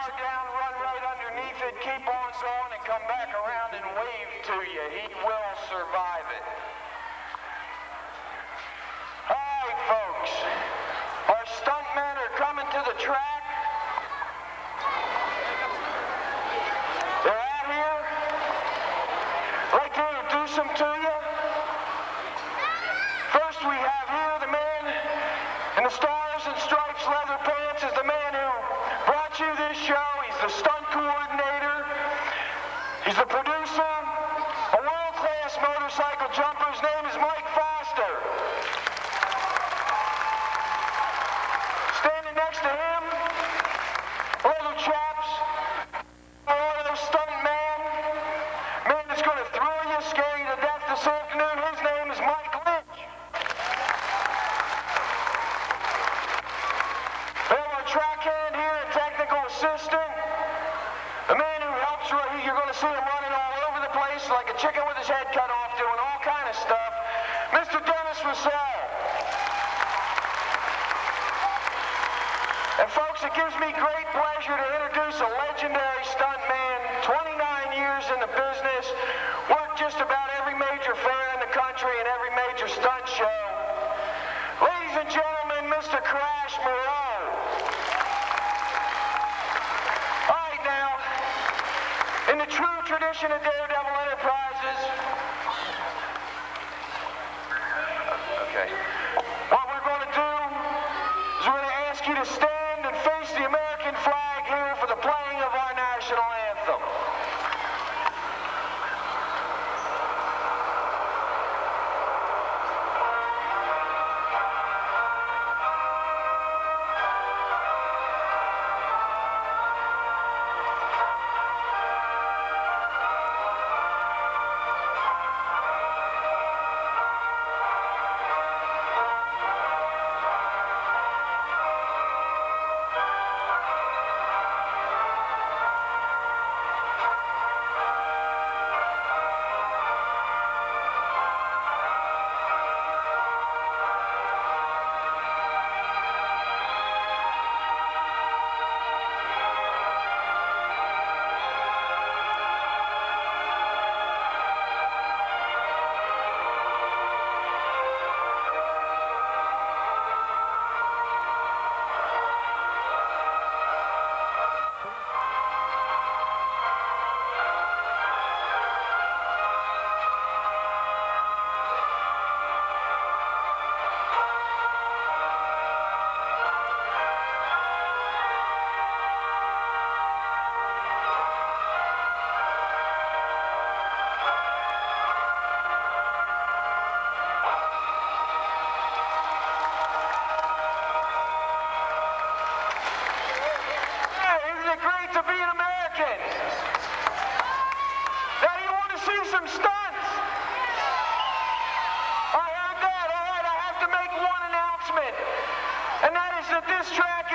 car down, run right underneath it, keep on going, and come back around and wave to you. He will survive it. All right, folks. Our stuntmen are coming to the track. They're out here. I'd like to introduce them to you. First, we have here the man in the Stars and Stripes leather pants is the man who brought you this show. He's the stunt coordinator. He's the producer. A world-class motorcycle jumper. His name is Mike Foster. Standing next to him, other chaps, Moreau stunt man that's going to throw you, scare you to death this afternoon. His name is Mike Lynch. We have our track hand here and technical assistant, the man who helps, you're going to see him running all over the place like a chicken with his head cut off, doing all kind of stuff, Mr. Dennis Russell. And folks, it gives me great pleasure to introduce a legendary stunt man, 29 years in the business, worked just about every major fair in the country and every major stunt show. Ladies and gentlemen, Mr. Crash Moreau. All right, now, in the true tradition of Daredevil Enterprises, what we're going to do is we're going to ask you to stand and face the American flag here for the playing of our national anthem.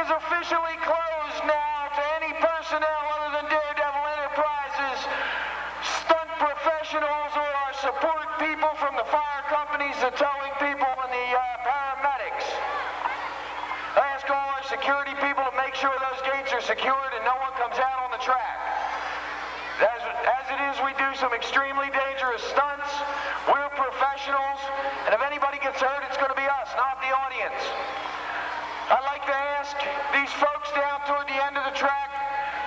Officially closed now to any personnel other than Daredevil Enterprises, stunt professionals, or our support people from the fire companies, the towing people, and the paramedics. I ask all our security people to make sure those gates are secured and no one comes out on the track. As it is, we do some extremely dangerous stunts. We're professionals, and if anybody gets hurt, it's going to be us, not the audience. I'd like to ask these folks down toward the end of the track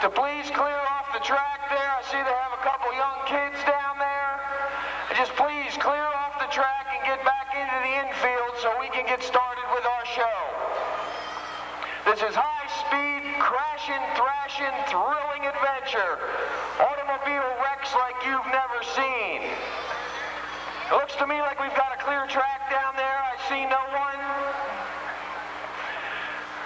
to please clear off the track there. I see they have a couple young kids down there. And just please clear off the track and get back into the infield so we can get started with our show. This is high-speed, crashing, thrashing, thrilling adventure. Automobile wrecks like you've never seen. It looks to me like we've got a clear track down there. I see no one.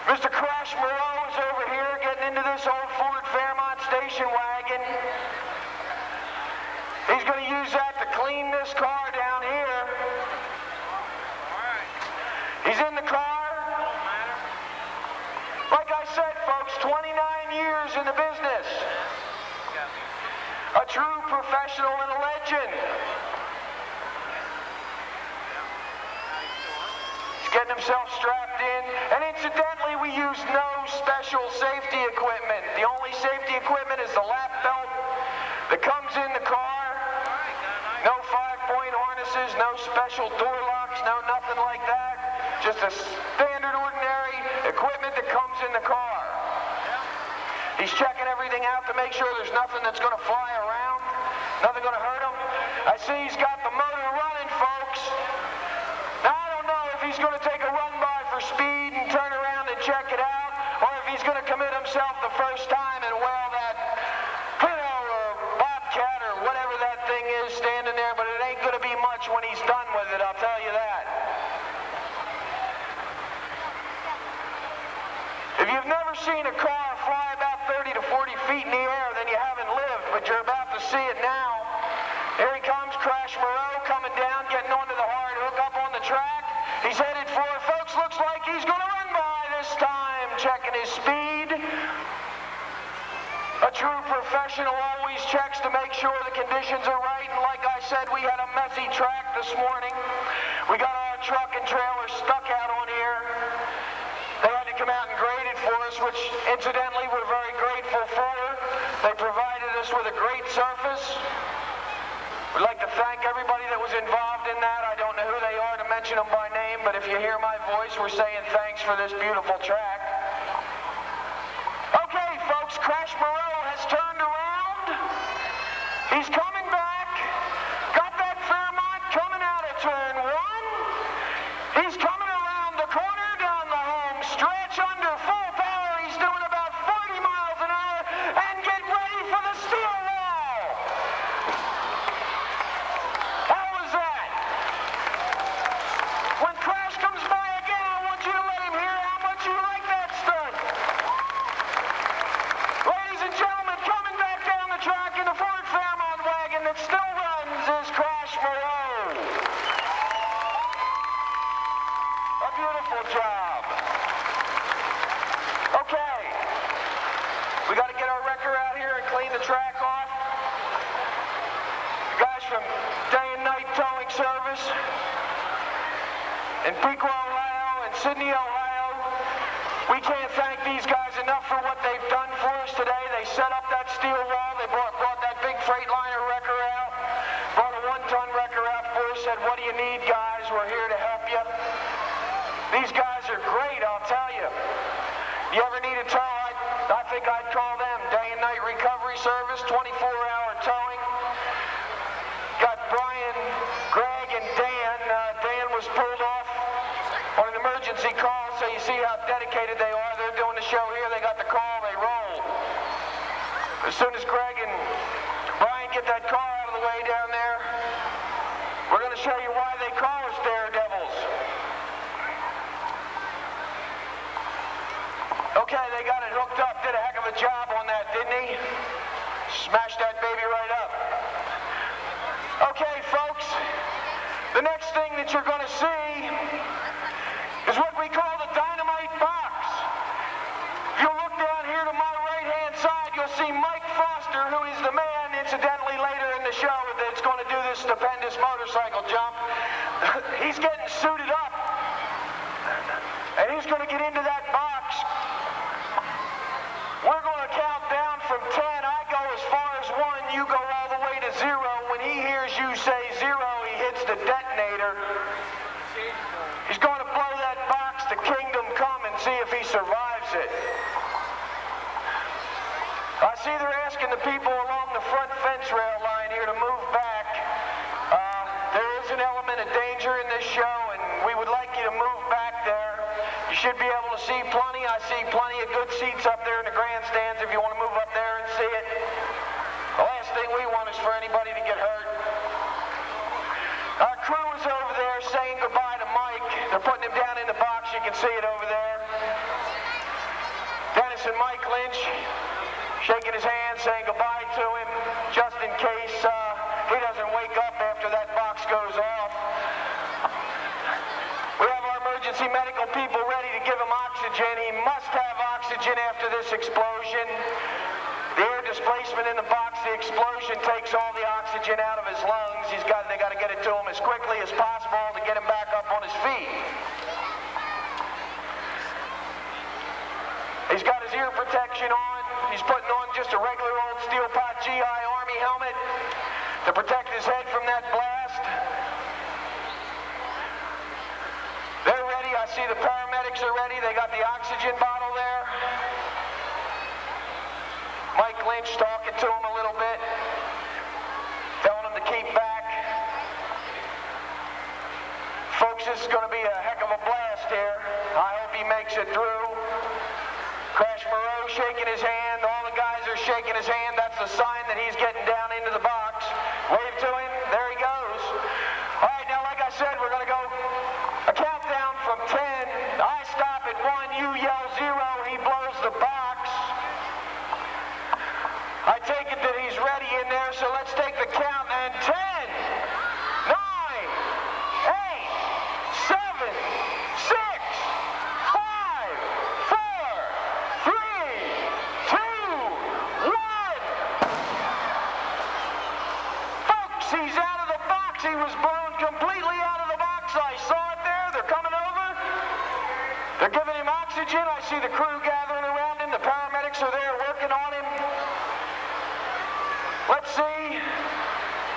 Mr. Crash Moreau is over here getting into this old Ford Fairmont station wagon. He's going to use that to clean this car down here. He's in the car. Like I said, folks, 29 years in the business. A true professional and a legend. He's getting himself strapped in. And incidentally, we use no special safety equipment. The only safety equipment is the lap belt that comes in the car. No 5-point harnesses, no special door locks, no nothing like that. Just a standard ordinary equipment that comes in the car. He's checking everything out to make sure there's nothing that's going to fly around, nothing going to hurt him. I see he's got the motor running, folks. Now, I don't know if he's going to take a run by for speed and turn around and check it out, or if he's going to commit himself the first time and well that Pinto or Bobcat or whatever that thing is standing there, but it ain't going to be much when he's done with it, I'll tell you that. If you've never seen a car fly about 30 to 40 feet in the air, then you haven't lived, but you're about to see it now. Here he comes, Crash Moreau, coming down, getting onto the hard hook up on the track. He's headed for it, folks. Looks like he's going to run by this time, checking his speed. A true professional always checks to make sure the conditions are right, and like I said, we had a messy track this morning. We got our truck and trailer stuck out on here. They had to come out and grade it for us, which incidentally we're very grateful for. They provided us with a great surface. We'd like to thank everybody that was involved in that. I don't know who they are to mention them by name, but if you hear my voice, we're saying thanks for this beautiful track. Okay, folks, Crash Moreau has turned around. He's coming back. Got that Fairmont coming out of turn 1. He's coming around the corner down the home stretch under full power. He's doing about 40 miles an hour. And get ready for the steel wall. How was that? When Crash comes by again, I want you to let him hear how much you like that stunt. Ladies and gentlemen, coming back down the track in the Ford Fairmont wagon that still runs is Crash Moreau. A beautiful job. Okay. We got to get our wrecker out here and clean the track off. The guys from Day and Night Towing Service in Piqua, Ohio and Sydney, Ohio. We can't thank these guys enough for what they've done for us today. They set up that steel wall. They brought that big Freightliner wrecker out. Brought a 1-ton wrecker out for us. Said, what do you need, guys? We're here to help you. These guys are great, I'll tell you. You ever need a tow? I think I'd call them Day and Night Recovery Service, 24-hour towing. Got Brian, Greg, and Dan. Dan was pulled off on an emergency call, so you see how dedicated they are. They're doing the show here. They got the call. They roll. As soon as Greg and Brian get that car out of the way down there, we're going to show you why they call us daredevils. Okay, they got it hooked up. Did a heck of a job on that, didn't he? Smashed that baby right up. Okay, folks, the next thing that you're going to see is what we call the dynamite box. If you look down here to my right-hand side, you'll see Mike Foster, who is the man, incidentally, later in the show that's going to do this stupendous motorcycle jump. He's getting suited up, and he's going to get into that box. We're going to count down from 10. I go as far as 1. You go all the way to 0. When he hears you say 0, he hits the detonator. He's going to blow that box to kingdom come and see if he survives it. I see they're asking the people along the front fence rail line here to move back. There is an element of danger in this show, and we would like you to move back there. You should be able to see plenty. I see plenty of good seats up there in the grandstands if you want to move up there and see it. The last thing we want is for anybody to get hurt. Our crew is over there saying goodbye to Mike. They're putting him down in the box. You can see it over there. Dennis and Mike Lynch shaking his hand, saying goodbye to him, just in case he doesn't wake up after that box goes off. We have our emergency medical people ready to give him oxygen. He must have oxygen after this explosion. The air displacement in the box, the explosion takes all the oxygen out of his lungs. They got to get it to him as quickly as possible to get him back up on his feet. ear protection on. He's putting on just a regular old steel pot GI Army helmet to protect his head from that blast. They're ready. I see the paramedics are ready. They got the oxygen bottle there. Mike Lynch talking to him a little bit, telling him to keep back. Folks, this is going to be a heck of a blast here. I hope he makes it through. Crash Moreau shaking his hand. All the guys are shaking his hand. That's the sign that he's getting down into the box. Wave to him. There he goes. All right, now, like I said, we're going to go a countdown from 10. I stop at 1. You yell 0. He blows the box. I take it that he's ready in there, so let's take the count. And 10, 9, 8, 7, 6, 5, 4, 3, 2, 1. Folks, he's out of the box. He was blown completely out of the box. I saw it there. They're coming over. They're giving him oxygen. I see the crew gathering around him. The paramedics are there working on him. Let's see.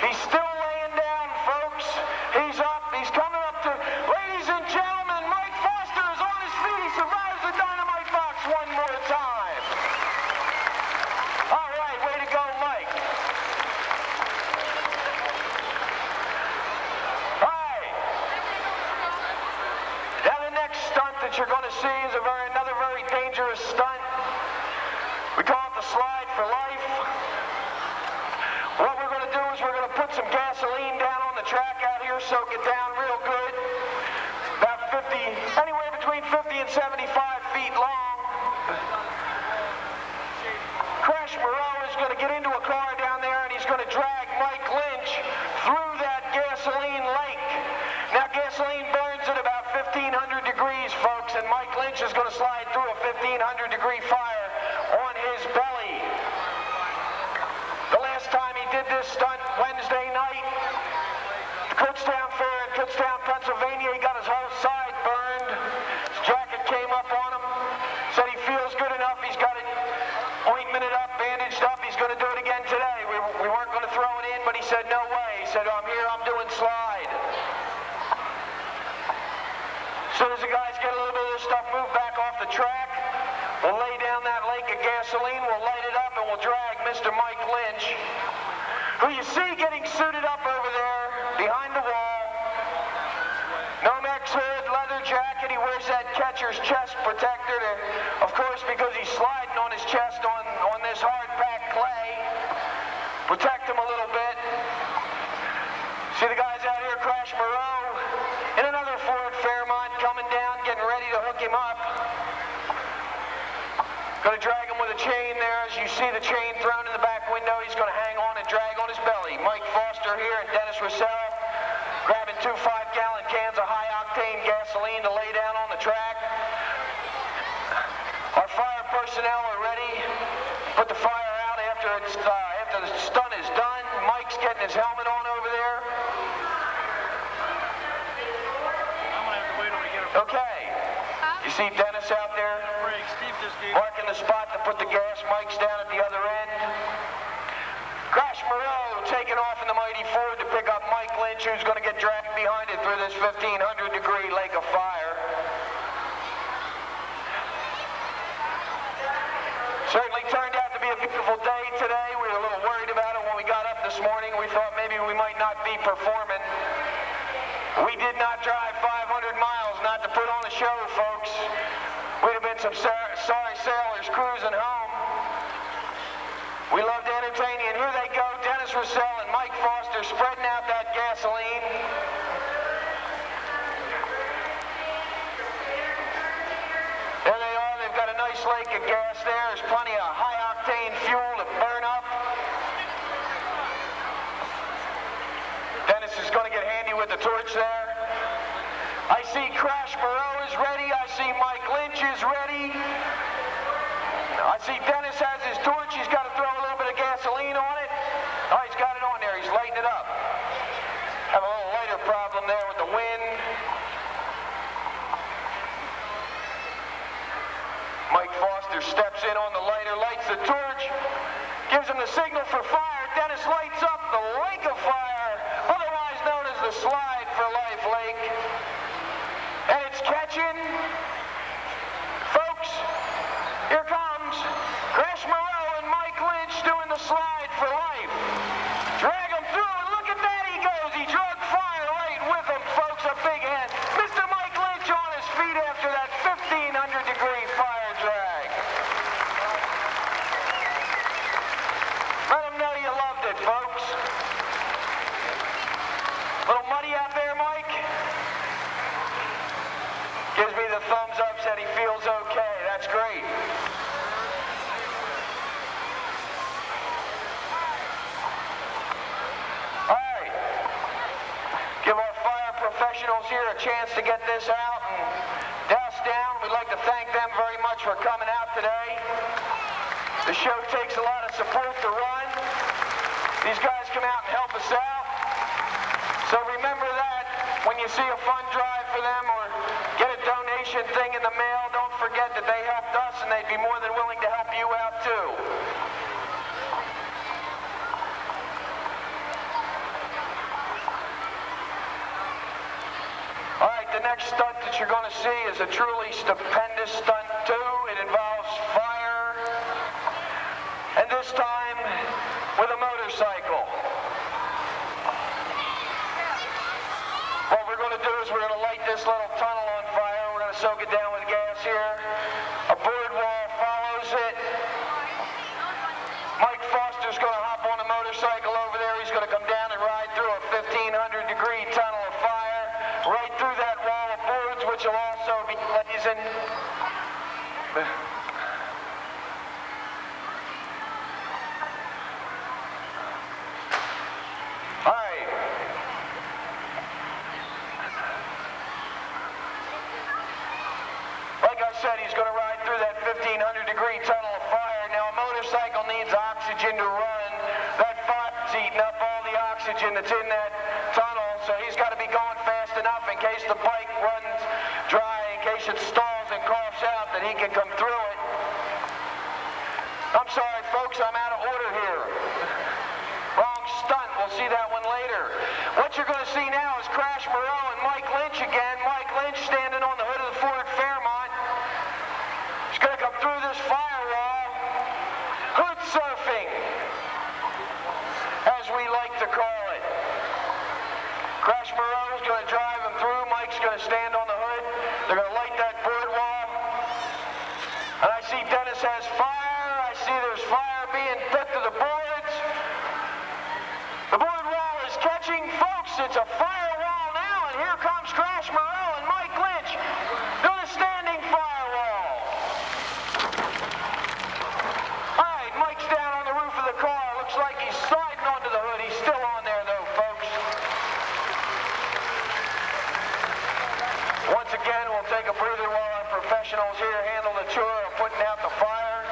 He's still laying down, folks. He's up. He's coming up to... Ladies and gentlemen, Mike Foster is on his feet. He survives the dynamite box one more time. All right, way to go, Mike. All right. Now the next stunt that you're going to see is another very dangerous stunt. We call it the slide for life. What we're going to do is we're going to put some gasoline down on the track out here, soak it down real good. About 50, anywhere between 50 and 75 feet long. Crash Moreau is going to get into a car down there and he's going to drag Mike Lynch through that gasoline lake. Now gasoline burns at about 1,500 degrees, folks, and Mike Lynch is going to slide through a 1,500 degree fire on his belly. The last time he did this stunt, Wednesday night, the Kutztown Fair in Kutztown, Pennsylvania, he got his whole side burned. His jacket came up on him. Said he feels good enough. He's got it ointmented up, bandaged up. He's going to do it again today. We weren't going to throw it in, but he said, no way. He said, I'm here, I'm doing slide. As soon as the guys get a little bit of this stuff moved back off the track, we'll lay down that lake of gasoline, we'll light it up, and we'll drag Mr. Mike Lynch, who you see getting suited up over there behind the wall. Nomex hood, leather jacket. He wears that catcher's chest protector, of course, because he's sliding on his chest on this hard-packed clay. Protect him a little bit. See the guys out here, Crash Moreau, in another Ford Fairmont coming down, getting ready to hook him up. Going to drag him with a chain there. As you see the chain thrown in the back window, he's going to hang on and drag on his belly. Mike Foster here and Dennis Russell grabbing 2 5-gallon cans of high-octane gasoline to lay down on the track. Our fire personnel are ready. Put the fire out after the stunt is done. Mike's getting his helmet on over there. I'm going to have to wait till we get a... Okay. You see Dennis out there marking the spot to put the gas. Mike's down at the other end. Crash Moreau taking off in the mighty Ford to pick up Mike Lynch, who's going to get dragged behind it through this 1,500 degree lake of fire. Certainly turned out to be a beautiful day today. We were a little worried about it when we got up this morning. We thought maybe we might not be performing. We did not drive 500 miles not to put on a show, folks. We'd have been some sorry sailors cruising home. We love to entertain you, and here they go, Dennis Russell and Mike Foster spreading out that gasoline. There they are. They've got a nice lake of gas there. There's plenty of high-octane fuel to burn up. Dennis is going to get handy with the torch there. I see Crash Moreau is ready. I see Mike Lynch is ready. I see Dennis has his torch. He's got to throw a little bit of gasoline on it. Oh, he's got it on there. He's lighting it up. Have a little lighter problem there with the wind. Mike Foster steps steps in on the lighter, lights the torch, gives him the signal for fire. Dennis lights up the lake of fire, otherwise known as the Slide for Life Lake. And it's catching. Folks, here comes Chris Moreau and Mike Lynch doing the Slide for Life. Drag him through, and look at that, he goes. He drug fire right with him, folks. A big hand. Mr. Mike Lynch on his feet after that 1,500-degree fire drag. Let them know you loved it, folks. Little muddy out there, Mike? Gives me the thumbs up, said he feels okay. That's great. All right. Give our fire professionals here a chance to get this out and douse down. We'd like to thank them very much for coming out today. The show takes a lot of support to run. These guys come out and help us out. So remember that when you see a fund drive for them or get a donation thing in the mail, don't forget that they helped us and they'd be more than willing to help you out too. All right, the next stunt that you're going to see is a truly stupendous stunt too. It involves fire, and this time with a motorcycle. What we're going to do is we're going to light this little tunnel on fire. We're going to soak it down with gas here. A board wall follows it. Mike Foster's going to hop on a motorcycle over there. He's going to come down and ride through a 1,500-degree tunnel of fire, right through that wall of boards, which will also be blazing. All right. Like I said, he's going to ride through that 1,500-degree tunnel of fire. Now, a motorcycle needs oxygen to run. That fire's eating up all the oxygen that's in that tunnel, so he's got to be going fast enough in case the bike runs dry, in case it stalls and coughs out, that he can come through it. I'm sorry, folks, I'm out of order here. Wrong stunt. We'll see that one later. What you're going to see now is Crash Moreau and Mike Lynch again. Mike Lynch standing on the hood of the Ford Fairmont. He's going to come through this firewall. Hood surfing, as we like to call it. Crash Moreau is going to drive him through. Mike's going to stand on the hood. They're going to light that board wall. And I see Dennis has fire. I see there's fire being put to the boards. The board wall is catching. Folks, it's a firewall now, and here comes Crash Moreau and Mike Lynch doing a standing firewall. All right, Mike's down on the roof of the car. Looks like he's sliding onto the hood. He's still on there, though, folks. Once again, we'll take a breather while our professionals here handle the chore of putting out the fire.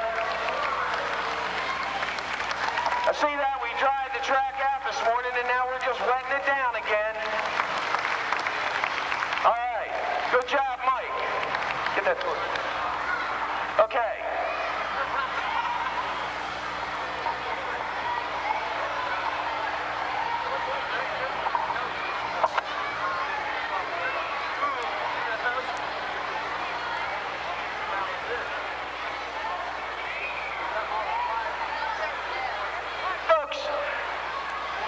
I see that we dried the track out this morning, and now we're just wetting it down again. All right. Good job, Mike. Get that torch. Okay.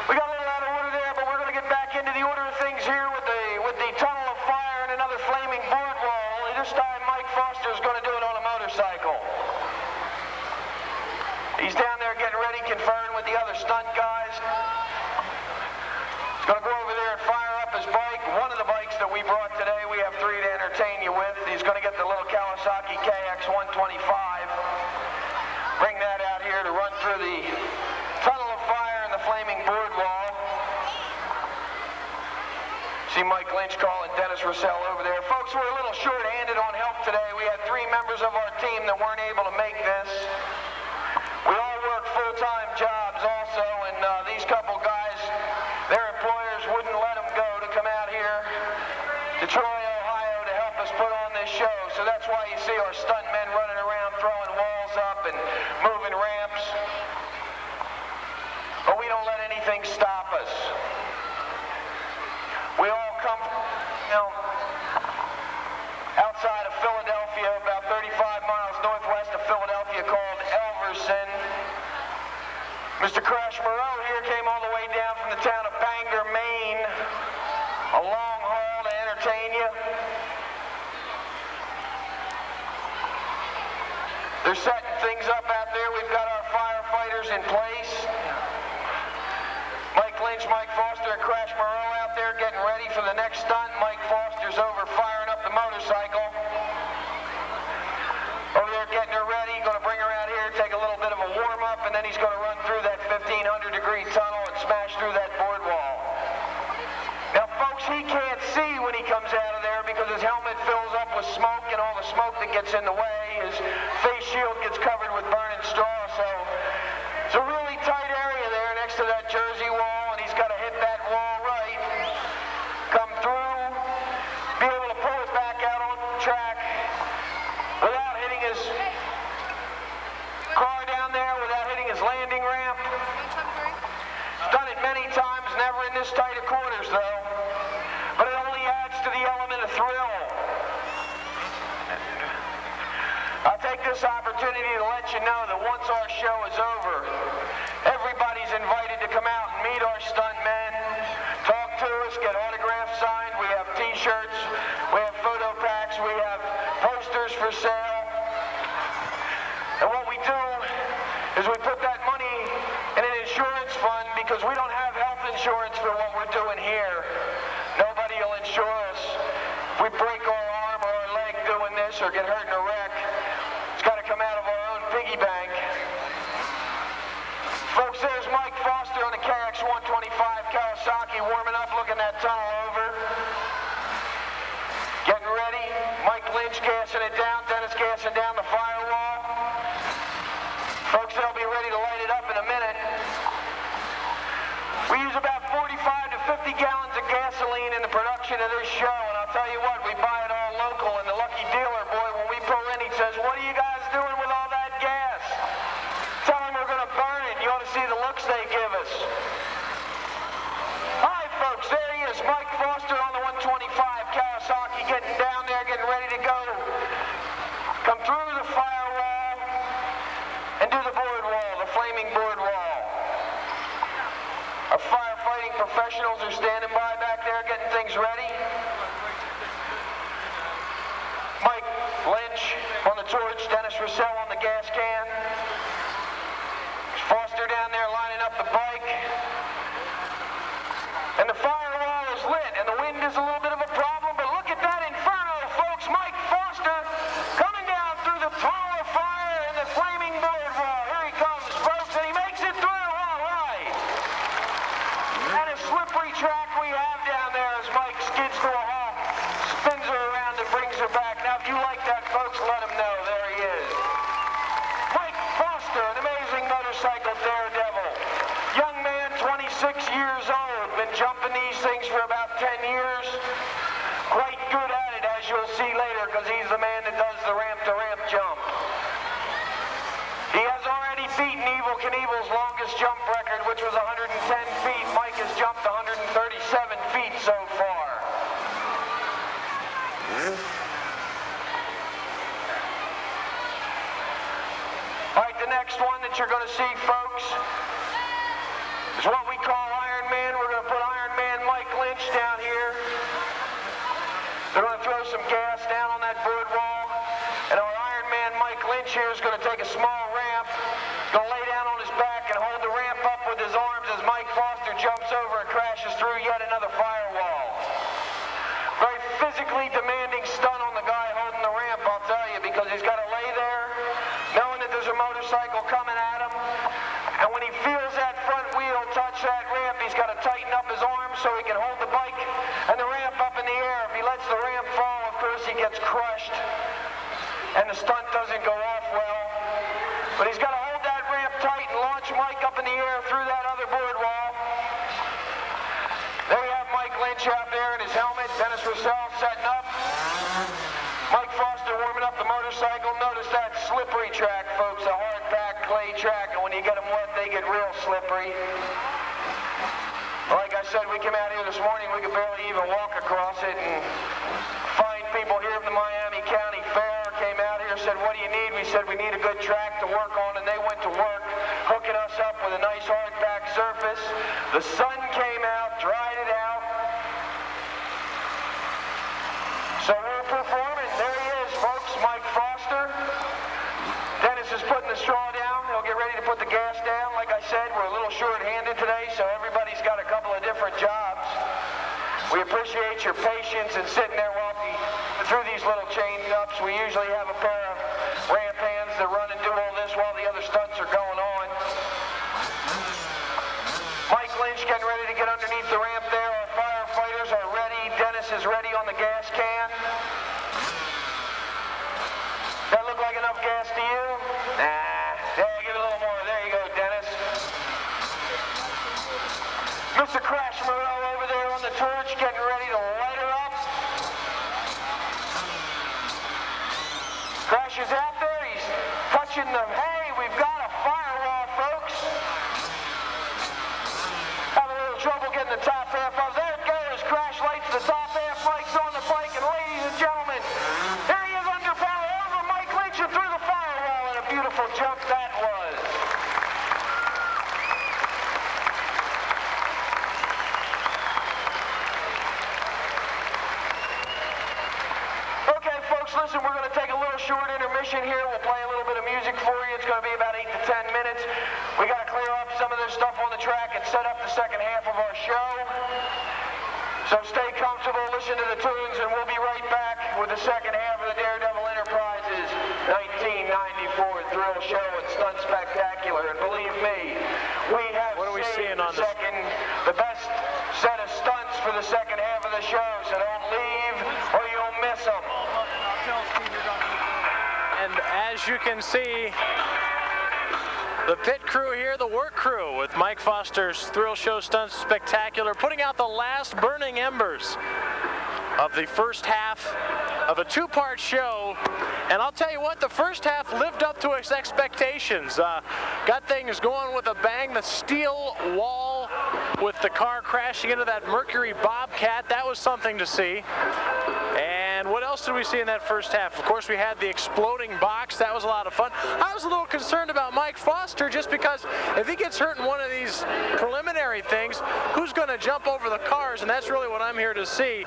We got a little out of order there, but we're going to get back into the order of things here with the tunnel of fire and another flaming board wall. Only this time Mike Foster is going to do it on a motorcycle. He's down there getting ready, conferring with the other stunt guys. He's going to go over there and fire up his bike. One of the bikes that we brought today, we have three to entertain you with. He's going to get the little Kawasaki KX125. Bring that out here to run through the tunnel of fire and the flaming board wall. See Mike Lynch calling Dennis Russell over there. Folks, we're a little short-handed on help today. We had three members of our team that weren't able to make this. We all work full-time jobs also, and these couple guys, their employers wouldn't let them go to come out here to Troy, Ohio to help us put on this show. So that's why you see our stuntmen running around throwing walls up, and moving ramps. But we don't let anything stop us. We all come, outside of Philadelphia, about 35 miles northwest of Philadelphia, called Elverson. Mr. Crash Moreau here came all the way down from the town of Bangor, Maine, a long haul to entertain you. They're setting things up out there. We've got our firefighters in place. Mike Lynch, Mike Foster, and Crash Moreau out there getting ready for the next stunt. Mike Foster's over firing up the motorcycle. Over there getting her ready, going to bring her out here, take a little bit of a warm-up, and then he's going to run through that 1,500-degree tunnel and smash through that board wall. Now, folks, he can't see when he comes out of there because his helmet fills up with smoke, and all the smoke that gets in the way, his face shield gets covered with burning straw, so it's a really tight area there next to that Jersey wall, and he's got to hit that wall right, come through, be able to pull it back out on track without hitting his car down there, without hitting his landing ramp. Done it many times, never in this tight of quarters though, but it only adds to the element of thrill. I'll take this opportunity to let you know that once our show is over, everybody's invited to come out and meet our stuntmen, talk to us, get autographs signed. We have t-shirts, we have photo packs, we have posters for sale. And what we do is we put that money in an insurance fund because we don't have health insurance for what we're doing here. Nobody will insure us. If we break our arm or our leg doing this or get hurt in a wreck, it's got to come out of our own piggy bank. Folks, there's Mike Foster on the KX-125 Kawasaki warming up, looking that tunnel over. Getting ready. Mike Lynch gassing it down. Dennis gassing down the firewall. Folks, they'll be ready to light it up in a minute. We use about 45 to 50 gallons of gasoline in the production of this show, and I'll tell you what, we buy it all local, and the lucky dealer boy, when we pull in, he says, "What are you guys doing with all that gas?" Tell him we're going to burn it. You ought to see the looks they give us. Hi, folks, there he is, Mike Foster on the 125 Kawasaki, getting down there, getting ready to go. Come through the firewall and do the board wall, the flaming board wall. Our firefighting professionals are standing by back there getting things ready. Mike Lynch on the torch, Dennis Russell on the gas can. Foster down there lining up the bike. And the firewall is lit, and the wind is a little bit of a problem, but look at that inferno, folks. Mike Foster coming down through the tunnel of fire and the flaming board wall. Here he comes, folks, and he makes it through. All right. And a slippery track we have down there as Mike skids to a halt, spins her around and brings her back. Now, if you like that, folks, let him know. There he is. Mike Foster, an amazing motorcycle daredevil. Young man, 26 years old, been jumping these things for about 10 years. Quite good at it, as you'll see later, because he's the man that does the ramp-to-ramp jump. He has already beaten Evel Knievel's longest jump record, which was 110 feet. Mike has jumped 137 feet so far. All right, the next one that you're going to see, folks, is what we call Iron Man. We're going to put Iron Man Mike Lynch down here. They're going to throw some gas down on that board wall, and our Iron Man Mike Lynch here is going to take a small ramp, going to lay down on his back and hold the ramp up with his arms as Mike Foster jumps over and crashes through yet another firewall. Very physically demanding stunt on the guy holding the ramp, I'll tell you, because he's got to lay there knowing that there's a motorcycle coming at him, and when he feels that front wheel touch that ramp, he's got to tighten up his arms so he can hold the bike and the ramp up in the air. If he lets the ramp fall, of course, he gets crushed, and the stunt doesn't go off well. But he's got to hold that ramp tight and launch Mike up in the air through that other board wall. There you have Mike Lynch out there in his helmet, Dennis Russell setting up. Mike Foster warming up the motorcycle. Notice that slippery track, folks, a hard-packed clay track, and when you get them wet, they get real slippery. Like I said, we came out here this morning, we could barely even walk across it, and fine people here from the Miami County Fair came out here, said, what do you need? We said, we need a good track to work on, and they went to work, hooking us up with a nice hard-packed surface. The sun came out, dried it out. So we're performing. There he is, folks, Mike Foster. Dennis is putting the straw down. He'll get ready to put the gas down. Like I said, we're a little short-handed today, so everybody's got a couple of different jobs. We appreciate your patience and sitting there while we through these little chain-ups. We usually have a pair of ramp hands that run and do all this while the other stunts are going on. Mike Lynch getting ready to get underneath the ramp there. Our firefighters are ready. Dennis is ready on the gas can. That look like enough gas to you? Nah. There, give it a little more. There you go, Dennis. Mr. Crash Moreau over there on the torch getting ready to light her up. Crash is out there. He's touching the... Hey, we've got a firewall, folks. Have a little trouble getting the top half off. There it goes. Crash lights the top half. Mike's on the bike, and ladies and gentlemen, there he is under power over Mike Lynch and through the firewall, and a beautiful jump that was. Okay, folks, listen, we're going to take a little short intermission here. We'll play a little bit of music for you. It's going to be about 8 to 10 minutes. We got to clear up some of this stuff on the track and set up the second half of our show. So stay comfortable, listen to the tunes, and we'll be right back with the second half of the Daredevil Enterprises 1994 Thrill Show and Stunt Spectacular. And believe me, we have the best set of stunts for the second half of the show, so don't leave or you'll miss them. And as you can see, the pit crew here, the work crew with Mike Foster's Thrill Show Stunt Spectacular, putting out the last burning embers of the first half of a two-part show. And I'll tell you what, the first half lived up to its expectations. Got things going with a bang. The steel wall with the car crashing into that Mercury Bobcat, that was something to see. And what else did we see in that first half? Of course, we had the exploding box. That was a lot of fun. I was a little concerned about Mike Foster just because if he gets hurt in one of these preliminary things, who's going to jump over the cars? And that's really what I'm here to see.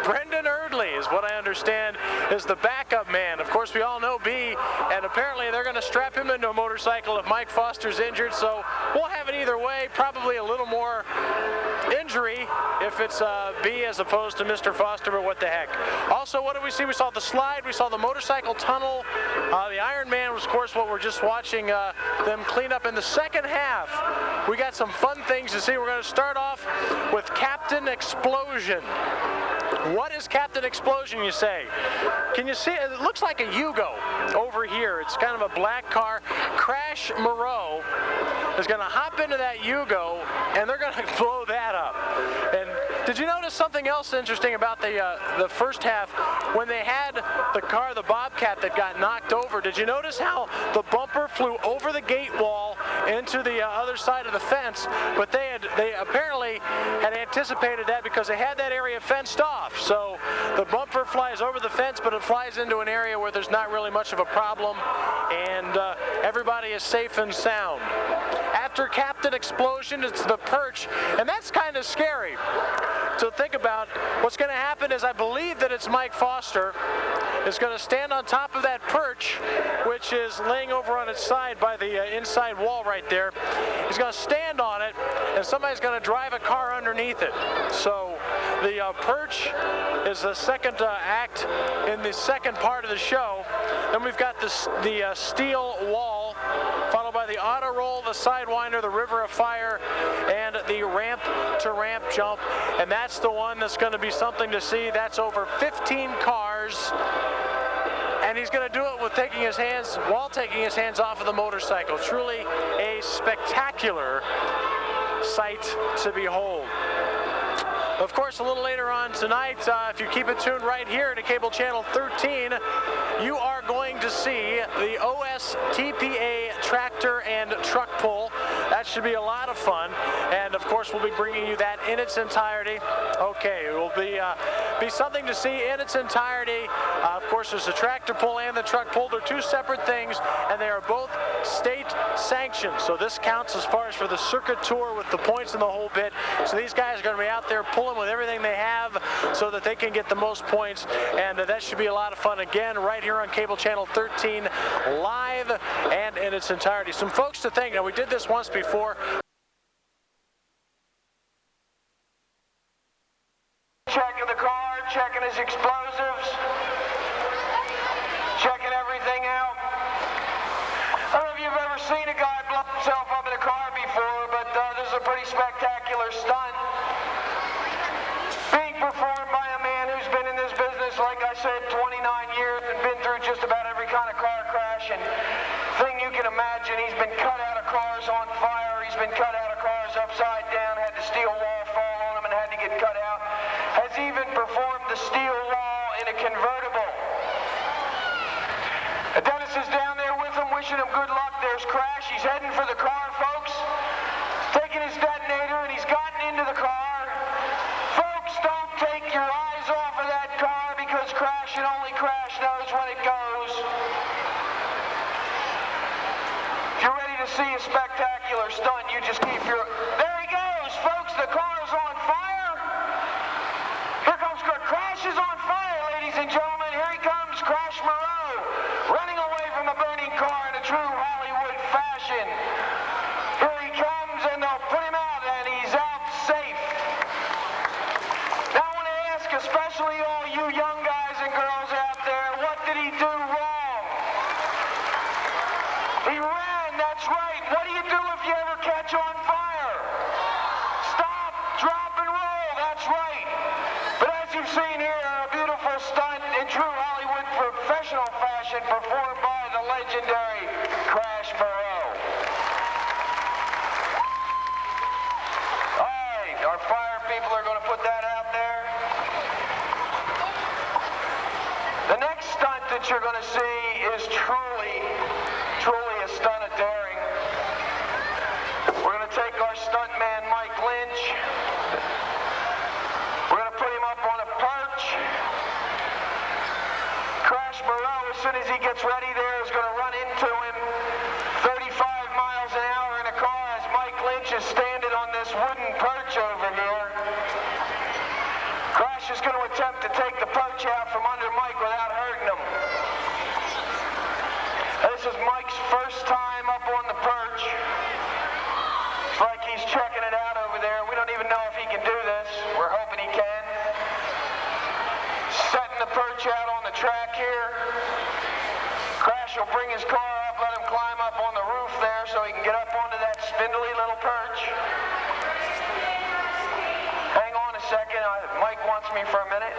Brendan Eardley is what I understand is the backup man. Of course, we all know B, and apparently they're going to strap him into a motorcycle if Mike Foster's injured, so we'll have it either way, probably a little more injury if it's B as opposed to Mr. Foster, but what the heck. Also, what did we see? We saw the slide, we saw the motorcycle tunnel. The Iron Man was, of course, what we're just watching them clean up in the second half. We got some fun things to see. We're going to start off with Captain Explosion. What is Captain Explosion, you say? Can you see it? It looks like a Yugo over here. It's kind of a black car. Crash Moreau is going to hop into that Yugo, and they're going to blow that up. And did you notice something else interesting about the first half? When they had the car, the Bobcat that got knocked over, did you notice how the bumper flew over the gate wall into the other side of the fence? But they apparently had anticipated that because they had that area fenced off. So the bumper flies over the fence, but it flies into an area where there's not really much of a problem, and everybody is safe and sound. After Captain Explosion, it's the Perch, and that's kind of scary to think about. What's going to happen is I believe that it's Mike Foster is going to stand on top of that Perch, which is laying over on its side by the inside wall right there. He's going to stand on it, and somebody's going to drive a car underneath it. So the Perch is the second act in the second part of the show. Then we've got the steel wall, followed by the auto roll, the sidewinder, the river of fire, and the ramp to ramp jump. And that's the one that's going to be something to see. That's over 15 cars. And he's going to do it with taking his hands off of the motorcycle. Truly a spectacular sight to behold. Of course, a little later on tonight, if you keep it tuned right here to cable channel 13, you are going to see the OSTPA tractor and truck pull. That should be a lot of fun, and of course we'll be bringing you that in its entirety. Okay, it will be something to see in its entirety. Of course, there's the tractor pull and the truck pull. They're two separate things, and they are both state sanctioned. So this counts as far as for the circuit tour with the points and the whole bit. So these guys are going to be out there pulling with everything they have so that they can get the most points, and that should be a lot of fun again right here on cable channel 13, live and in its entirety. Some folks to thank. Now, we did this once before. Checking the car, checking his explosives, checking everything out. I don't know if you've ever seen a guy blow himself up in a car before, but this is a pretty spectacular stunt. Being performed by a man who's been in this business, like I said, 29 years and been through just about every kind of car crash and thing you can imagine. He's been cut out of cars on fire. He's been cut out of cars upside down, had the steel wall fall on him and had to get cut out. Has even performed the steel wall in a convertible. Dennis is down there with him, wishing him good luck. There's Crash. He's heading for the car, folks. Taking his detonator, and he's gotten into the car. Folks, don't take your eyes off of that car, because Crash and only Crash knows when it goes. If you're ready to see a spectacular stunt, you just keep your... There he goes, folks. The car's on fire. Here comes Crash is on fire, ladies and gentlemen. Here he comes, Crash Moreau, running away from the burning car in a true Hollywood fashion. Here he comes, and they'll put him out, and he's out safe. Now I want to ask especially all you young guys and girls out there, what did he do wrong? He ran, that's right. What do you do if you ever catch on fire? Stop, drop, and roll, that's right. But as you've seen here, a beautiful stunt in true Hollywood professional fashion performed by the legendary Crash Moreau. All right, our fire people are going to put that out there. The next stunt that you're going to see is truly a stunt of daring. We're going to take our stuntman, Mike Lynch. We're going to put him up on a perch. Crash Moreau, as soon as he gets ready there, is going to run into him 35 miles an hour in a car as Mike Lynch is standing on this wooden perch over here. Crash is going to attempt to take the perch out from under Mike without hurting him. This is Mike's first time up on the perch. It's like he's checking it out over there. We don't even know if he can do this. We're hoping he can. Setting the perch out on the track here. Crash will bring his car up, let him climb up on the roof there so he can get up onto that spindly little perch. Hang on a second. Mike wants me for a minute.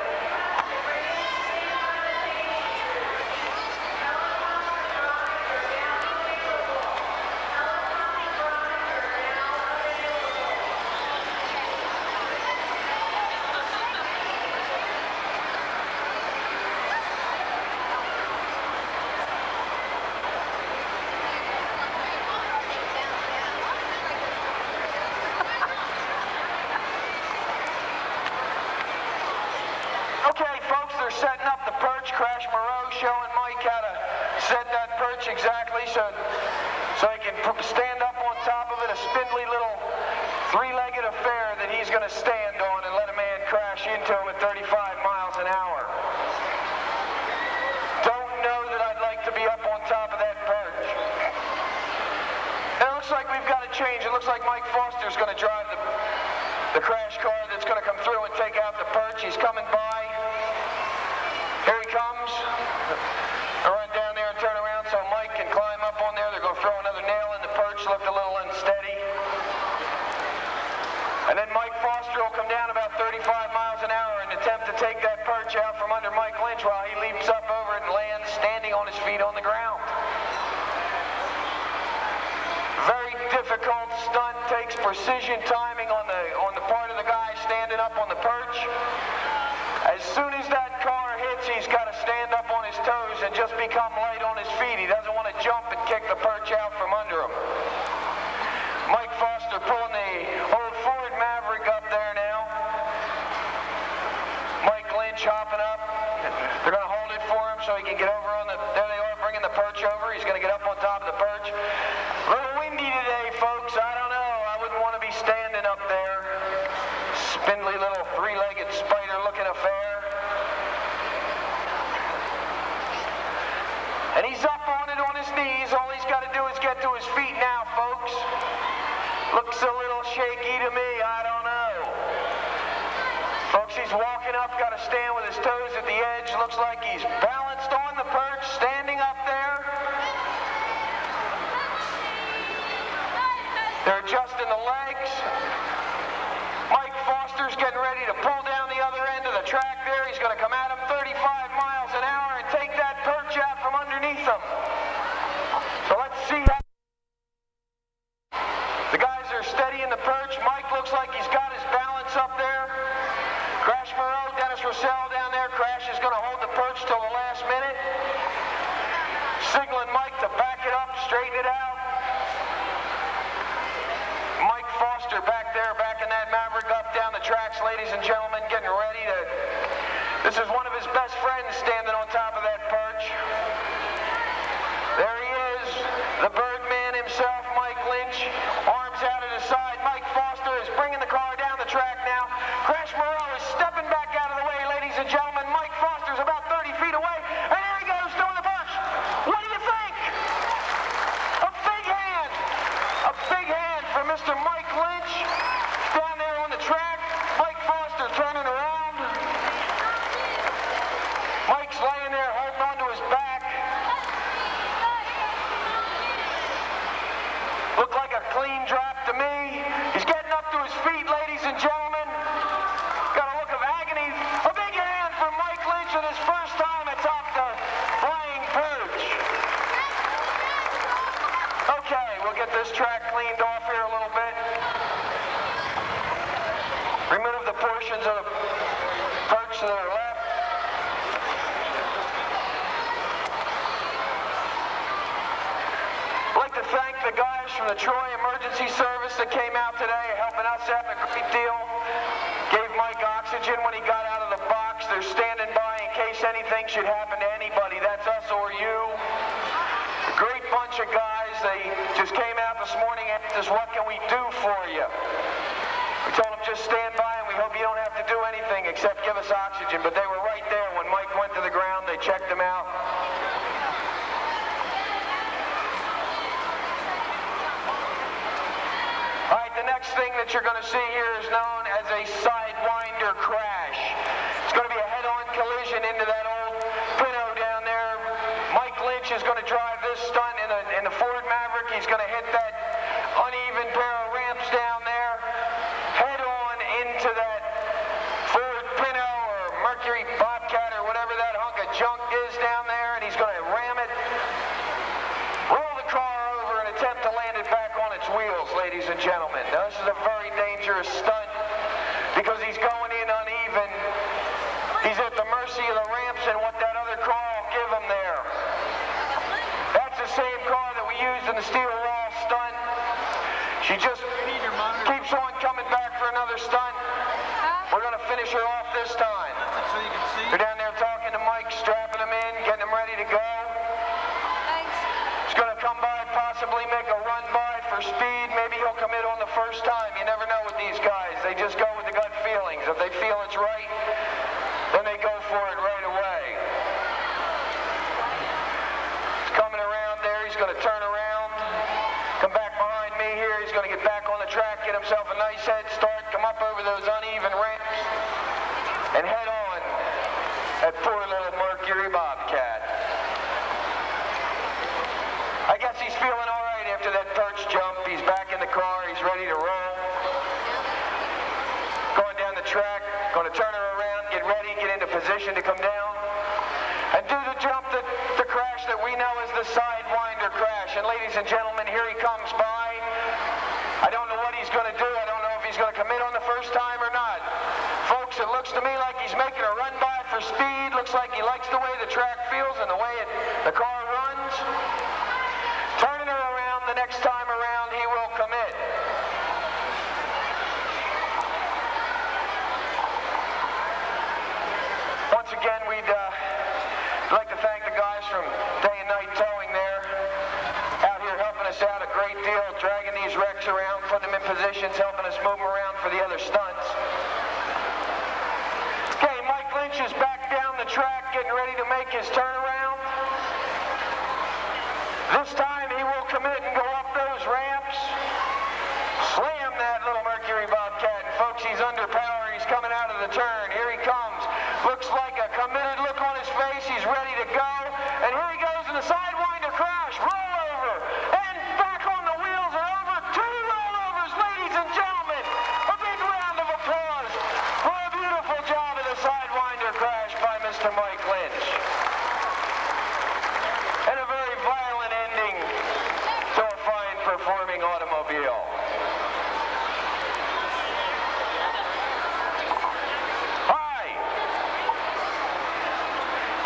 Okay, folks, they're setting up the perch. Crash Moreau showing Mike how to set that perch exactly so he can stand up on top of it, a spindly little three-legged affair that he's going to stand on and let a man crash into him at 35 miles an hour. Don't know that I'd like to be up on top of that perch. And it looks like we've got to change. It looks like Mike Foster's going to drive the crash car that's going to come through and take out the perch. He's coming by. Here he comes. I'll run down there and turn around so Mike can climb up on there. They're going to throw another nail in the perch, looked a little unsteady. And then Mike Foster will come down about 35 miles an hour and attempt to take that perch out from under Mike Lynch while he leaps up over it and lands standing on his feet on the ground. Very difficult. difficult stunt, takes precision timing on the part of the guy standing up on the perch. As soon as that car hits, he's got to stand up on his toes and just become light on his feet. He doesn't want to jump and kick the perch out from under him. Mike Foster pulling the old Ford Maverick up there now. Mike Lynch hopping up. They're going to hold it for him so he can get over on the, there they are, bringing the perch over. He's going to get up on top of the perch. A little windy today, folks. I don't know. I wouldn't want to be standing up there. Spindly little three-legged spider-looking affair. And he's up on it on his knees. All he's got to do is get to his feet now, folks. Looks a little shaky to me. I don't know. Folks, he's walking up, got to stand with his toes at the edge. Looks like he's balanced on the perch, standing up there. They're adjusting the legs. Mike Foster's getting ready to pull down the other end of the track there. He's going to come at him 35 miles an hour and take that perch out from underneath him. So let's see how the guys are steadying the perch. Mike looks like he's got his balance up there. Crash Moreau, Dennis Rossell down there. Crash is going to hold the perch till the last minute. Signaling Mike to back it up, straighten it out. Mike Foster back there, backing that Maverick up down the tracks, ladies and gentlemen, getting ready to... This is one of his best friends standing on top of that perch. There he is, the Birdman himself, Mike Lynch, arms out at his side. Mike Foster is bringing the car down the track now. Crash Moreau is stepping back out of the way, ladies and gentlemen. Mike Foster's about 30 feet away, and there he goes, doing the perch. What do you think? A big hand. A big hand for Mr. Mike Lynch. Down there on the track. Mike Foster turning around. Mike's laying there holding onto his back. Looked like a clean drop to me. He's getting up to his feet, ladies and gentlemen. Got a look of agony. A big hand for Mike Lynch at his first time atop the flying perch. Okay, we'll get this track cleaned off here a little bit. Remove the portions of the perch that are left. I'd like to thank the guys from the Troy Emergency Service that came out today, helping us out a great deal. Gave Mike oxygen when he got out of the box. They're standing by in case anything should happen to anybody. That's us or you. A great bunch of guys. They just came out this morning and asked us, what can we do for you? We told them just stand by and we hope you don't have to do anything except give us oxygen. But they were right there when Mike went to the ground. They checked him out. All right, the next thing that you're going to see here is known as a sidewinder crash. It's going to be a head-on collision into that old Pinto down there. Mike Lynch is going to drive this stunt in the Ford Maverick. He's going to hit that uneven pair of ramps down there, head-on into that Ford Pinto or Mercury Bobcat or whatever that hunk of junk is down there, and he's going to ram it, roll the car over, and attempt to land it back on its wheels, ladies and gentlemen. Now, this is a very dangerous stunt because he's going in uneven. He's at the mercy of the ramps and what that other car will give him there. That's the same car that we used in the steel wall stunt. She just keeps on coming back for another stunt. We're going to finish her off this time. They're down there talking to Mike, strapping him in, getting him ready to go. He's going to come by, possibly make a run by for speed. Maybe he'll commit on the first time. You never know with these guys. They just go with the gut feelings. If they feel it's right, then they go for it right away. He's coming around there. He's going to turn around, come back behind me here. He's going to get back on the track, get himself a nice head start, come up over those uneven ramps, and head on that poor little Mercury Bobcat. I guess he's feeling all right after that perch jump. He's back in the car. He's ready to roll. Going down the track, going to turn her around, get ready, get into position to come down, and do the jump, the crash that we know as the sidewinder crash. And ladies and gentlemen, here he comes by. I don't know what he's going to do. I don't know if he's going to commit on the first time or not. Folks, it looks to me like he's making a run by for speed. Looks like he likes the way the track feels and the way the car runs. Turning her around the next time around, he will commit. Once again, we'd like to thank the guys from Day and Night Towing there, out here helping us out a great deal, dragging these wrecks around, putting them in positions, helping us move them around for the other stunts. Okay, Mike Lynch is back down the track, getting ready to make his turnaround. This time he will commit and go up those ramps, slam that little Mercury Bobcat, and folks, he's under power, he's coming out of the turn, here he comes. Looks like a committed look on his face. He's ready to go. And here he goes in the Sidewinder crash. Roll over. And back on the wheels and over. 2 rollovers, ladies and gentlemen. A big round of applause for a beautiful job of the Sidewinder crash by Mr. Mike Lynch. And a very violent ending to a fine performing automobile.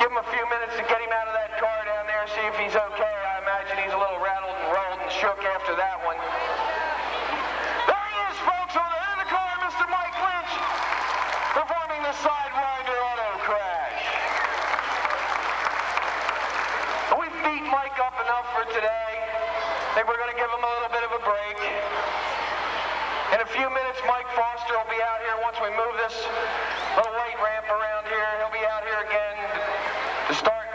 Give him a few minutes to get him out of that car down there, see if he's okay. I imagine he's a little rattled and rolled and shook after that one. There he is, folks, on the end of the car, Mr. Mike Lynch, performing the Sidewinder auto crash. We've beat Mike up enough for today. I think we're going to give him a little bit of a break. In a few minutes, Mike Foster will be out here once we move this little weight ramp around here. He'll be out here again to start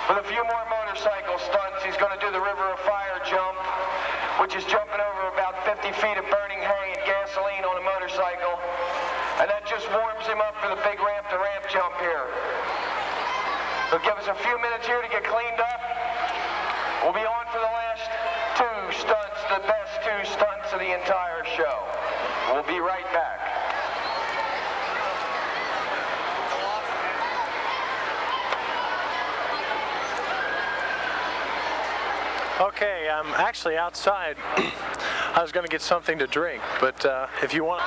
with a few more motorcycle stunts. He's going to do the River of Fire jump, which is jumping over about 50 feet of burning hay and gasoline on a motorcycle. And that just warms him up for the big ramp-to-ramp jump here. He'll give us a few minutes here to get cleaned up. We'll be on for the last 2 stunts, the best 2 stunts of the entire show. We'll be right back. Okay, I'm actually outside. I was going to get something to drink, but if you want...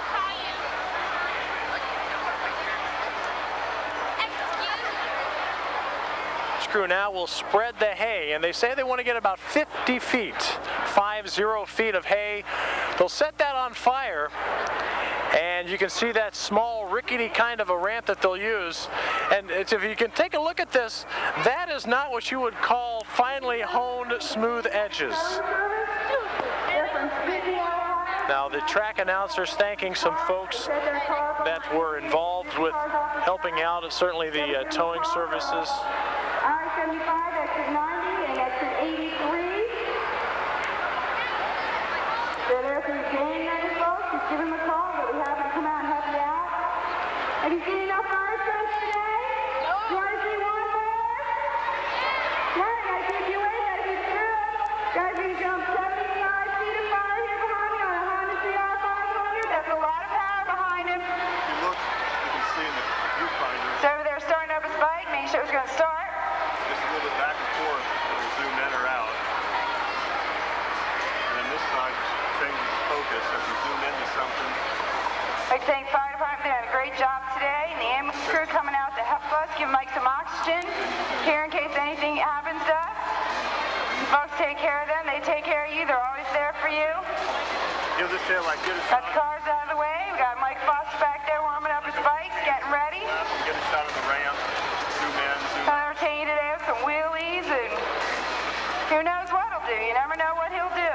Crew now will spread the hay, and they say they want to get about 50 feet, 50 feet of hay. They'll set that on fire, and you can see that small rickety kind of a ramp that they'll use. And if you can take a look at this, that is not what you would call finely honed smooth edges. Now the track announcers thanking some folks that were involved with helping out, certainly the towing services. I-75, exit 90, and exit 83. So there's some game then, folks. Just give him a call, but we have him come out and help you out. Have you seen enough fire trucks today? No. You want to see one more? Yeah, gotta keep you away, gotta keep through it. Guys, we jump 75 feet of fire here behind me on a Honda CR 500. That's a lot of power behind him. If you look, you can see in the viewfinder. So over there starting up his bike, making sure it was going to start. Just a little bit back and forth, whether zoom in or out. And then this side changes the focus. If you zoom into something. Like saying, fire department did a great job today, and the ambulance crew coming out to help us, give Mike some oxygen here in case anything happens to us. You folks take care of them, they take care of you, they're always there for you. He'll just say like, get a Got shot. the cars out of the way, we got Mike Foster back there warming up his bikes, getting ready. Get a shot of the ramp. Zoom in, zoom Gonna entertain you today with some wheelies, and who knows what he'll do, you never know what he'll do.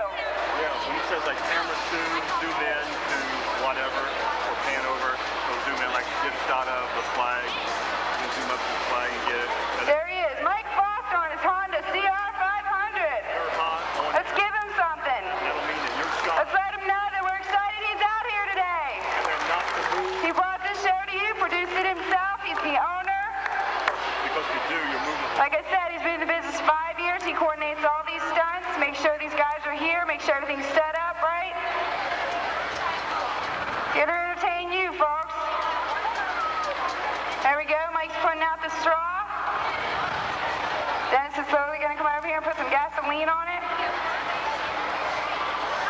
Yeah, when he says like camera 2, zoom in to whatever, or pan over, he'll zoom in like get a shot of the flag, and zoom up to the flag and get it. There he is, Mike Foster on his Honda CR 500. You're hot on Let's give him something. That'll mean that you're shot. Let's let him know that we're excited he's out here today. And then not to move, He brought this show to you, produced it himself, he's the owner. because you do, you're moving. Like I said, he's been in the business 5 years, he coordinates all these stunts, make sure these guys are here, make sure everything's set up right. Here to entertain you, folks. There we go, Mike's putting out the straw. Dennis is slowly gonna come over here and put some gasoline on it.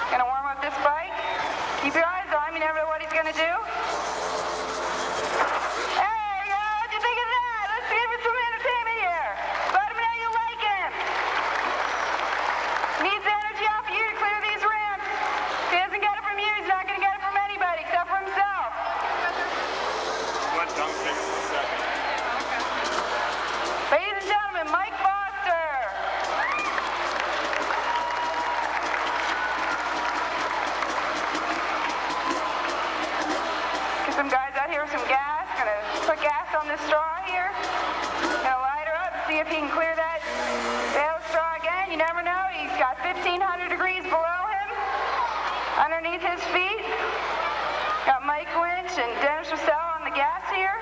Gonna warm Keep your eyes on him. You never know what he's going to do. There you go. What'd you think of that? Let's give him some entertainment here. Let him know you like him. Needs energy off you to clear these ramps. If he doesn't get it from you, he's not going to get it from anybody except for himself. Ladies and gentlemen, Mike Foster. Get some guys out here with some gas. Gonna put gas on this straw here. Gonna light her up and see if he can clear that bale straw again. You never know. He's got 1,500 degrees below him. Underneath his feet. Got Mike Lynch and Dennis Russell on the gas here.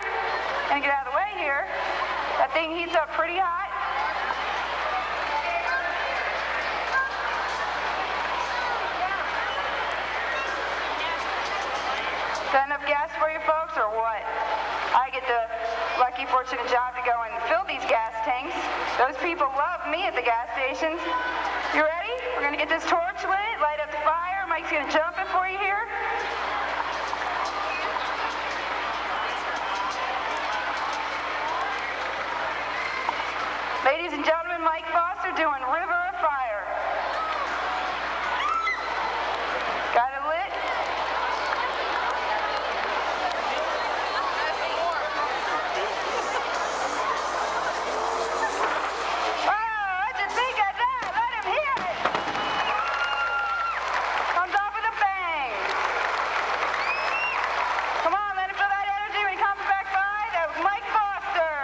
Gonna get out of the way here. That thing heats up pretty hot. Is that enough gas for you folks, or what? I get the lucky, fortunate job to go and fill these gas tanks. Those people love me at the gas stations. You ready? We're gonna get this torch lit, light up the fire. Mike's gonna jump it for you here. Ladies and gentlemen, Mike Foster doing River of Fire. Got it lit? Oh, what'd you think of that? Let him hear it. Comes off with a bang. Come on, let him feel that energy when he comes back by. That was Mike Foster.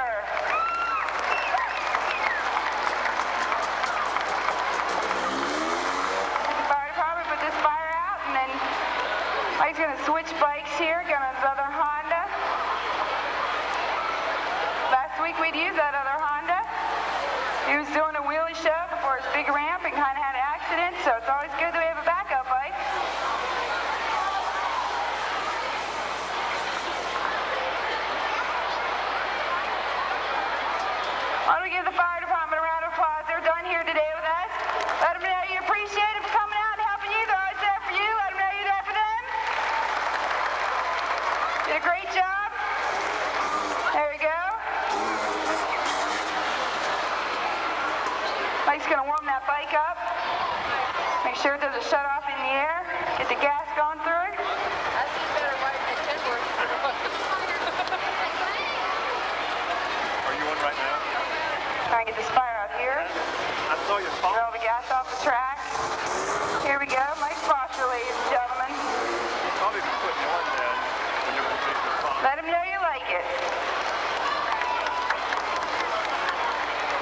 Mike's going to switch bikes here, get on his other Honda. Last week we'd used that other Honda. He was doing a wheelie show before his big ramp and kind of had an accident, so it's always good that we have a backup bike. Why don't we give the fire department a round of applause? They're done here today with us. Let them know you appreciate it for coming out and helping you. They're always there for you. Let them know you're there for them. Did a great job. There we go. Mike's going to warm that bike up. Make sure there's a shut off in the air. Get the gas going through it. I see better riding than Kenworth. Are you on right now? Try and get this fire out here. I saw your phone. Get all the gas off the track. Here we go. Mike Foster, ladies and gentlemen. Probably be putting one then when you're taking the phone. Let him know you like it.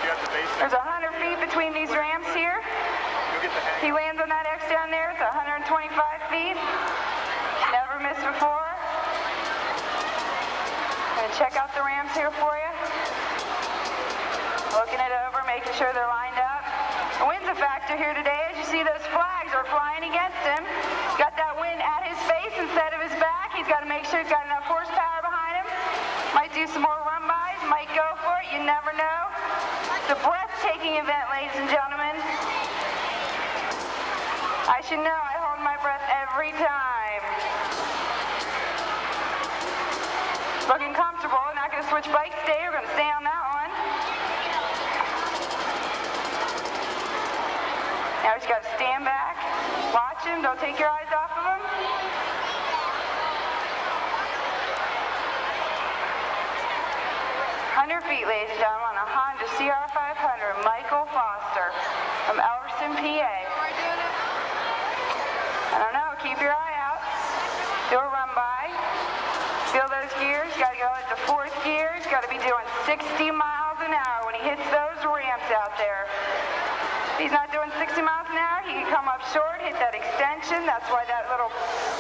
You got the base. There's 100 feet between these ramps here. You'll get the hang. He lands on that X down there. It's 125 feet. Never missed before. Gonna check out the ramps here for you. Looking it over, making sure they're lined up. The wind's a factor here today. As you see, those flags are flying against him. Got that wind at his face instead of his back. He's got to make sure he's got enough horsepower behind him. Might do some more run-bys. Might go for it. You never know. It's a breathtaking event, ladies and gentlemen. I should know. I hold my breath every time. Looking comfortable. Not going to switch bikes today. We're going to stay on that one. Now we just got to stand back, watch him, don't take your eyes off of him. Feet, ladies and gentlemen, on a Honda CR500, Michael Foster from Elverson, PA. I don't know, keep your eye out. Do a run by. Feel those gears, got to go into fourth gear. He's got to be doing 60 miles an hour when he hits those ramps out there. If he's not doing 60 miles an hour, he can come up short, hit that extension. That's why that little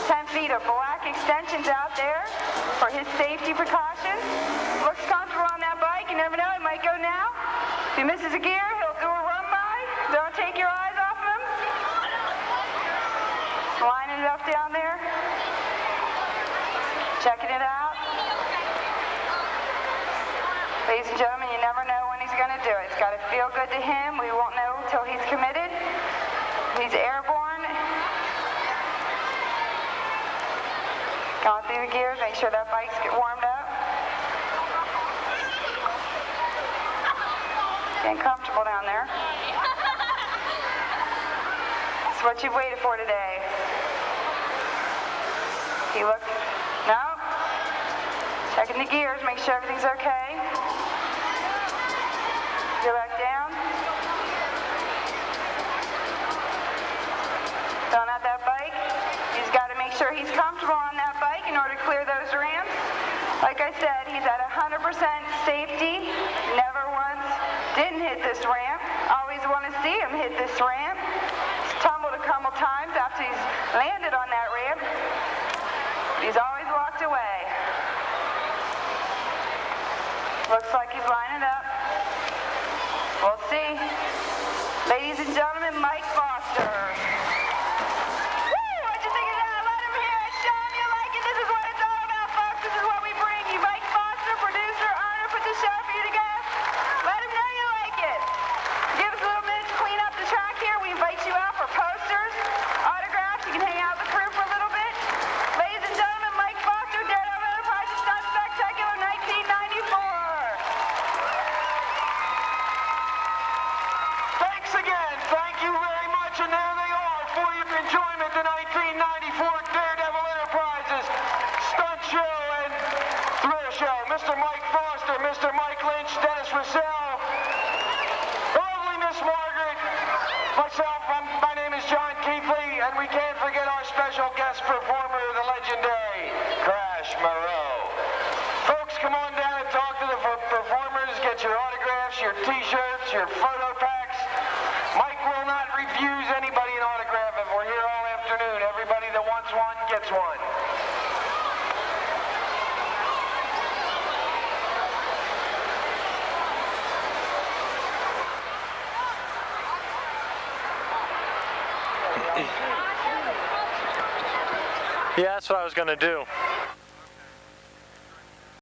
10 feet of black extension's out there for his safety precautions. Looks comfortable on that bike. You never know, he might go now. If he misses a gear, he'll do a run by. Don't take your eyes off of him. Lining it up down there. Checking it out. Ladies and gentlemen, you never know when he's going to do it. It's got to feel good to him. We won't know until he's committed. He's airborne. through the gears, make sure that bike's get warmed up. Getting comfortable down there. It's what you've waited for today. You look, no? Checking the gears, make sure everything's okay. Go back down. Filling out that bike. He's got to make sure he's comfortable on that bike in order to clear those ramps. Like I said, he's at 100% safety. Never once didn't hit this ramp. Always want to see him hit this ramp. He's tumbled a couple times after he's landed on that ramp. He's always walked away. Looks like he's lining up. We'll see. Ladies and gentlemen, Mike Foster. Woo! What'd you think of that? Let him hear it. Show him you like it. This is what it's all about, folks. This is what we bring you. Mike Foster, producer, owner, put the show for you together. Let him know you like it. Give us a little minute to clean up the track here. We invite you out for posters, autographs. You can hang out with the crew for a little bit. Ladies and gentlemen, Mike Foster, Daredevil Enterprises Stunt Spectacular 1994. Thanks again. Thank you very much. And there they are for your enjoyment. The 1994 Daredevil Enterprises Stunt Show and Thrill Show. Mr. Mike Foster, Mr. Mike Lynch, Dennis Russell, the lovely Miss Margaret, myself, my name is John Keithley, and we can't forget our special guest performer, the legendary Crash Moreau. Folks, come on down and talk to the performers, get your autographs, your t-shirts, your photo packs. Mike will not refuse anybody an autograph if we're here all afternoon. Everybody that wants one gets one. Yeah, that's what I was going to do.